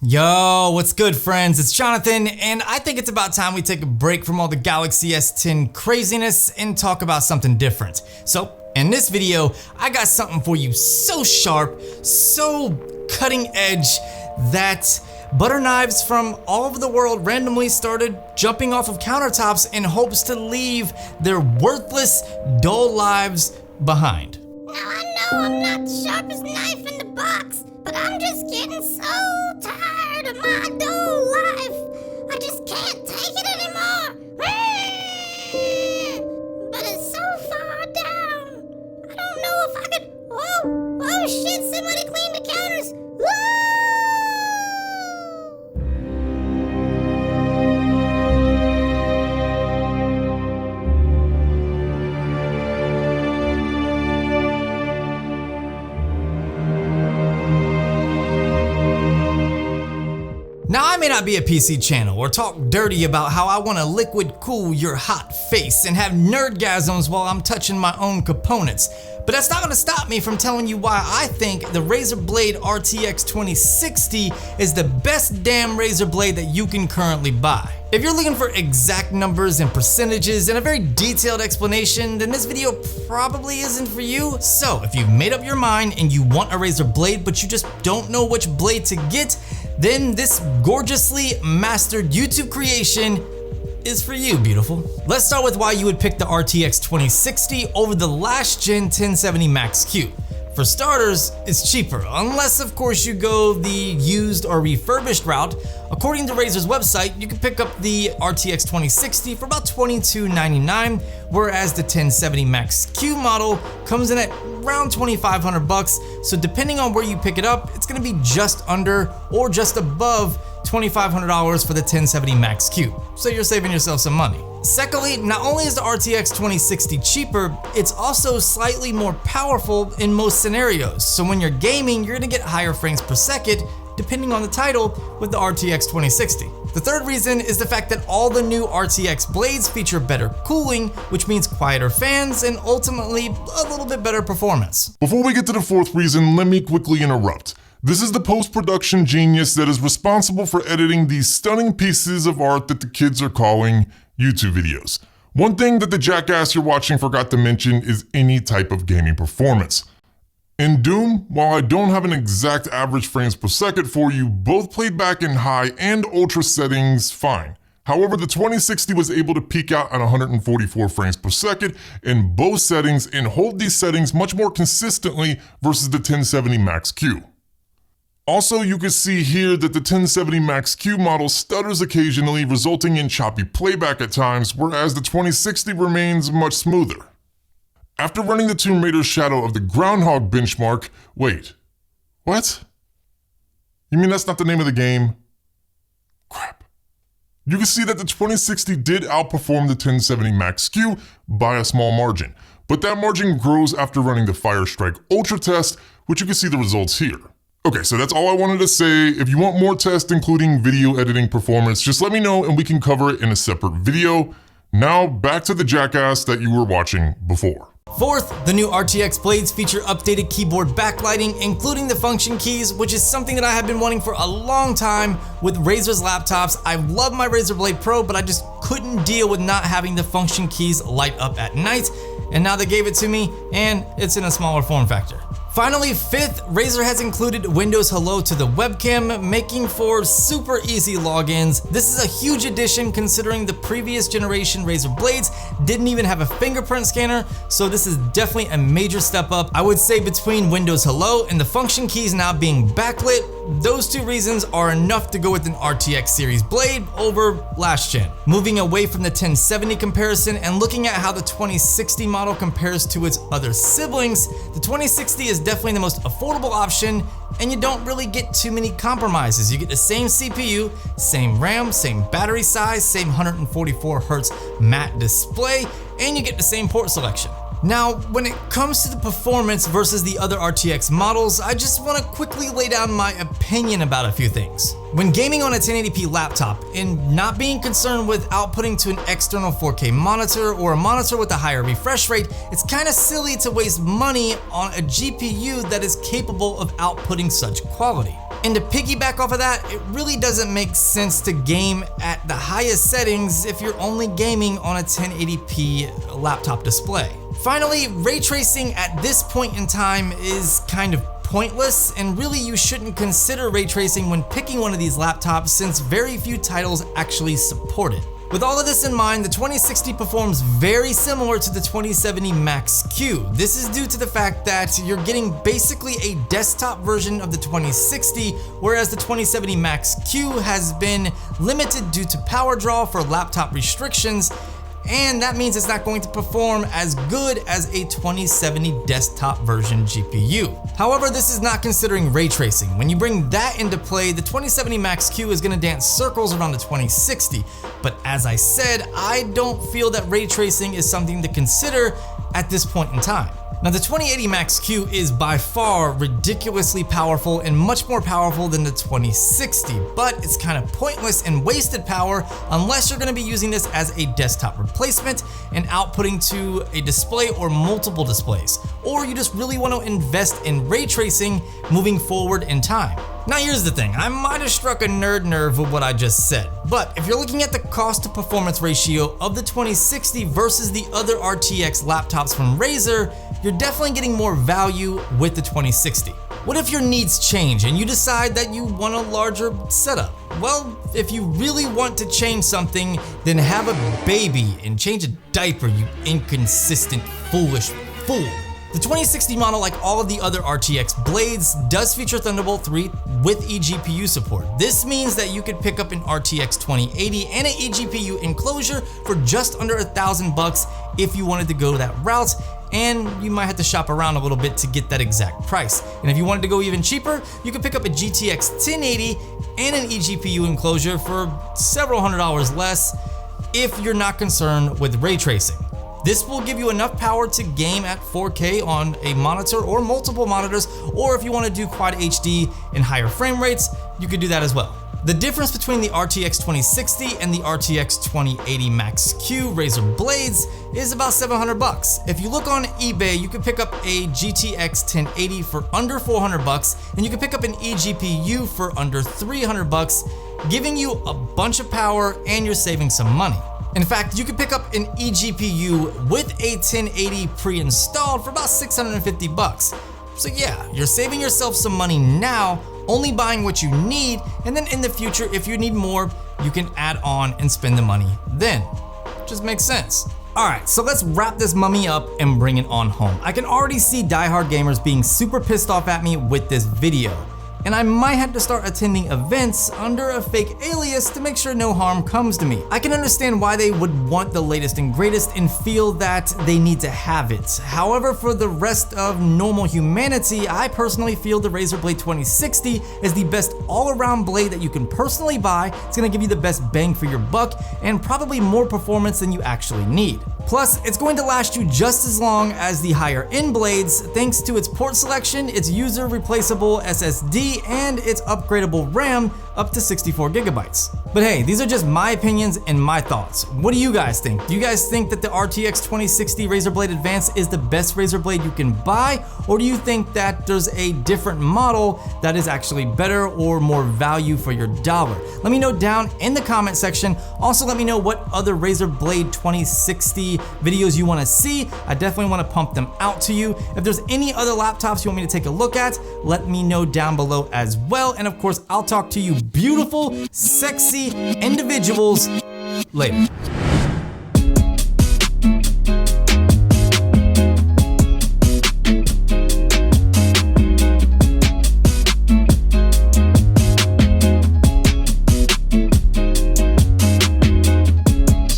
Yo, what's good, friends? It's Jonathan, and I think it's about time we take a break from all the Galaxy S10 craziness and talk about something different. So, in this video, I got something for you so sharp, so cutting edge, that butter knives from all over the world randomly started jumping off of countertops in hopes to leave their worthless, dull lives behind. Now I know I'm not the sharpest knife in the box, but I'm just getting so tired of my dull life. I just can't take it anymore. But it's so far down. I don't know if I could. Oh shit, somebody cleaned the counters. Now, I may not be a PC channel or talk dirty about how I want to liquid cool your hot face and have nerdgasms while I'm touching my own components, but that's not going to stop me from telling you why I think the Razer Blade RTX 2060 is the best damn Razer blade that you can currently buy. If you're looking for exact numbers and percentages and a very detailed explanation, then this video probably isn't for you. So if you've made up your mind and you want a Razer blade but you just don't know which blade to get, then this gorgeously mastered YouTube creation is for you, beautiful. Let's start with why you would pick the RTX 2060 over the last gen 1070 Max-Q. For starters, it's cheaper, unless of course you go the used or refurbished route. According to Razer's website, you can pick up the RTX 2060 for about $22.99, whereas the 1070 Max-Q model comes in at around $2,500. So depending on where you pick it up, it's gonna be just under or just above $2,500 for the 1070 Max-Q. So you're saving yourself some money. Secondly, not only is the RTX 2060 cheaper, it's also slightly more powerful in most scenarios. So when you're gaming, you're gonna get higher frames per second, depending on the title, with the RTX 2060. The third reason is the fact that all the new RTX blades feature better cooling, which means quieter fans and ultimately a little bit better performance. Before we get to the fourth reason, let me quickly interrupt. This is the post-production genius that is responsible for editing these stunning pieces of art that the kids are calling YouTube videos. One thing that the jackass you're watching forgot to mention is any type of gaming performance. In Doom, while I don't have an exact average frames per second for you, both played back in high and ultra settings fine. However, the 2060 was able to peak out at 144 frames per second in both settings and hold these settings much more consistently versus the 1070 Max-Q. Also, you can see here that the 1070 Max-Q model stutters occasionally, resulting in choppy playback at times, whereas the 2060 remains much smoother. After running the Tomb Raider Shadow of the Groundhog benchmark, wait, what? You mean that's not the name of the game? Crap. You can see that the 2060 did outperform the 1070 Max-Q by a small margin, but that margin grows after running the Firestrike Ultra test, which you can see the results here. Okay, so that's all I wanted to say. If you want more tests including video editing performance, just let me know and we can cover it in a separate video. Now back to the jackass that you were watching before. Fourth, the new RTX blades feature updated keyboard backlighting, including the function keys, which is something that I have been wanting for a long time with Razer's laptops. I love my Razer Blade Pro, but I just couldn't deal with not having the function keys light up at night, and now they gave it to me, and it's in a smaller form factor. Finally, fifth, Razer has included Windows Hello to the webcam, making for super easy logins. This is a huge addition considering the previous generation Razer Blades didn't even have a fingerprint scanner, so this is definitely a major step up. I would say between Windows Hello and the function keys now being backlit, those two reasons are enough to go with an RTX series blade over last gen. Moving away from the 1070 comparison and looking at how the 2060 model compares to its other siblings, the 2060 is definitely the most affordable option, and you don't really get too many compromises. You get the same CPU, same RAM, same battery size, same 144Hz matte display, and you get the same port selection. Now, when it comes to the performance versus the other RTX models, I just want to quickly lay down my opinion about a few things. When gaming on a 1080p laptop and not being concerned with outputting to an external 4K monitor or a monitor with a higher refresh rate, it's kind of silly to waste money on a GPU that is capable of outputting such quality. And to piggyback off of that, it really doesn't make sense to game at the highest settings if you're only gaming on a 1080p laptop display. Finally, ray tracing at this point in time is kind of pointless, and really you shouldn't consider ray tracing when picking one of these laptops since very few titles actually support it. With all of this in mind, the 2060 performs very similar to the 2070 Max-Q. This is due to the fact that you're getting basically a desktop version of the 2060, whereas the 2070 Max-Q has been limited due to power draw for laptop restrictions, and that means it's not going to perform as good as a 2070 desktop version GPU. However, this is not considering ray tracing. When you bring that into play, the 2070 Max-Q is going to dance circles around the 2060. But as I said, I don't feel that ray tracing is something to consider at this point in time. Now, the 2080 Max-Q is by far ridiculously powerful and much more powerful than the 2060, but it's kind of pointless and wasted power unless you're going to be using this as a desktop replacement and outputting to a display or multiple displays, or you just really want to invest in ray tracing moving forward in time. Now here's the thing, I might have struck a nerd nerve with what I just said, but if you're looking at the cost to performance ratio of the 2060 versus the other RTX laptops from Razer, you're definitely getting more value with the 2060. What if your needs change and you decide that you want a larger setup? Well, if you really want to change something, then have a baby and change a diaper, you inconsistent, foolish fool. The 2060 model, like all of the other RTX blades, does feature Thunderbolt 3 with eGPU support. This means that you could pick up an RTX 2080 and an eGPU enclosure for just under $1,000 if you wanted to go that route, and you might have to shop around a little bit to get that exact price. And if you wanted to go even cheaper, you could pick up a GTX 1080 and an eGPU enclosure for several $100s less if you're not concerned with ray tracing. This will give you enough power to game at 4K on a monitor or multiple monitors, or if you want to do Quad HD and higher frame rates, you could do that as well. The difference between the RTX 2060 and the RTX 2080 Max-Q Razer blades is about $700. If you look on eBay, you can pick up a GTX 1080 for under $400, and you can pick up an eGPU for under $300, giving you a bunch of power and you're saving some money. In fact, you could pick up an eGPU with a 1080 pre-installed for about $650. So yeah, you're saving yourself some money now, only buying what you need, and then in the future, if you need more, you can add on and spend the money then. Just makes sense. Alright, so let's wrap this mummy up and bring it on home. I can already see diehard gamers being super pissed off at me with this video, and I might have to start attending events under a fake alias to make sure no harm comes to me. I can understand why they would want the latest and greatest and feel that they need to have it. However, for the rest of normal humanity, I personally feel the Razer Blade 2060 is the best all-around blade that you can personally buy. It's gonna give you the best bang for your buck and probably more performance than you actually need. Plus, it's going to last you just as long as the higher end blades thanks to its port selection, its user replaceable SSD, and its upgradable RAM up to 64 gigabytes. But hey, these are just my opinions and my thoughts. What do you guys think? Do you guys think that the RTX 2060 Razer Blade Advanced is the best Razer Blade you can buy? Or do you think that there's a different model that is actually better or more value for your dollar? Let me know down in the comment section. Also, let me know what other Razer Blade 2060 videos you want to see. I definitely want to pump them out to you. If there's any other laptops you want me to take a look at, let me know down below as well. And of course, I'll talk to you beautiful, sexy individuals later.